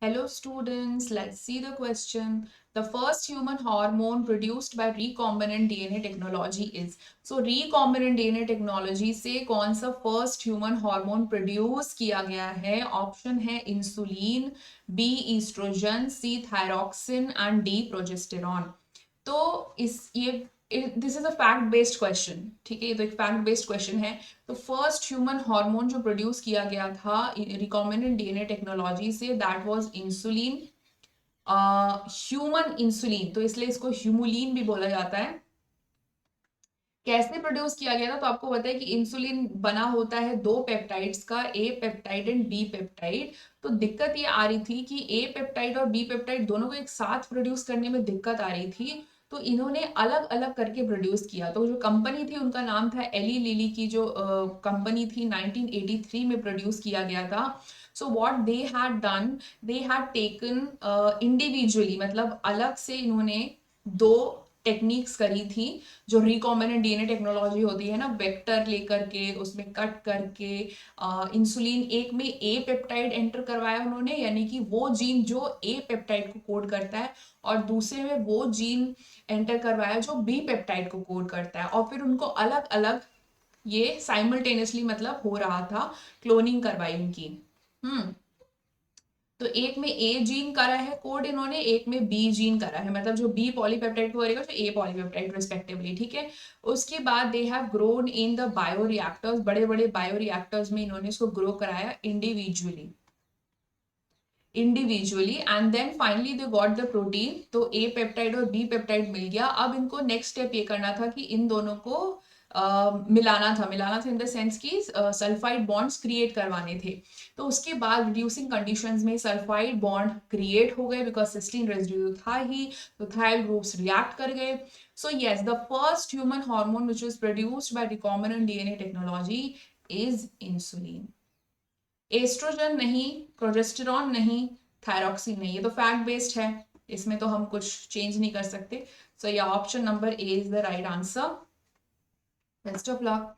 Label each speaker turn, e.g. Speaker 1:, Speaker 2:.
Speaker 1: Hello students, let's see the question. The first human hormone produced by recombinant DNA technology is. So recombinant DNA technology से कौन सा first human hormone produce किया गया है? Option है insulin, B estrogen, C thyroxine and D progesterone. तो इस ये this is a fact based question, ठीक है, ये तो एक फैक्ट बेस्ड क्वेश्चन है। तो फर्स्ट ह्यूमन हार्मोन जो प्रोड्यूस किया गया था रिकॉम्बिनेंट डीएनए टेक्नोलॉजी से, that was insulin, human insulin, तो इसलिए इसको ह्यूमुलिन भी बोला जाता है। कैसे प्रोड्यूस किया गया था? तो आपको पता है कि इंसुलिन बना होता है दो पेप्टाइड्स का, ए पेप्टाइड एंड बी पेप्टाइड। तो दिक्कत ये आ रही थी कि ए पेप्टाइड और बी पेप्टाइड दोनों को एक साथ प्रोड्यूस करने में दिक्कत आ रही थी, तो इन्होंने अलग अलग करके प्रोड्यूस किया। तो जो कंपनी थी उनका नाम था एली लिली की, जो कंपनी थी 1983 में प्रोड्यूस किया गया था। So what they had done, they had taken individually, मतलब अलग से इन्होंने दो टेक्निक्स करी थी। जो रिकॉम्बिनेंट डीएनए टेक्नोलॉजी होती है ना, वेक्टर लेकर के उसमें कट करके इंसुलिन एक में ए पेप्टाइड एंटर करवाया उन्होंने, यानी कि वो जीन जो ए पेप्टाइड को कोड करता है, और दूसरे में वो जीन एंटर करवाया जो बी पेप्टाइड को कोड करता है, और फिर उनको अलग अलग ये साइमल्टेनियसली मतलब हो रहा था, क्लोनिंग करवाई उनकी। हम्म। तो एक में ए जीन करा है कोड इन्होंने, एक में बी जीन करा है, मतलब जो बी पॉलीपेप्टाइड को करेगा जो ए पॉलीपेप्टाइड रिस्पेक्टिवली, ठीक है। उसके बाद they have grown in the bioreactors, बड़े बड़े बायो रिएक्टर्स में इन्होंने इसको ग्रो कराया individually, and then finally they got the protein. तो ए पेप्टाइड और बी पेप्टाइड मिल गया। अब इनको नेक्स्ट स्टेप ये करना था कि इन दोनों को मिलाना था इन द सेंस कि सल्फाइड बॉन्ड्स क्रिएट करवाने थे। तो उसके बाद रिड्यूसिंग कंडीशंस में सल्फाइड बॉन्ड क्रिएट हो गए, बिकॉज सिस्टीन रेजिड्यू था ही, तो थायल ग्रुप्स रिएक्ट कर गए। So yes, the first human hormone which is produced by recombinant DNA technology is insulin. Oestrogen नहीं, प्रोजेस्टेरॉन नहीं, थायरॉक्सिन नहीं, ये तो फैक्ट बेस्ड है, इसमें तो हम कुछ चेंज नहीं कर सकते। सो या option number A is the right answer. Best of luck.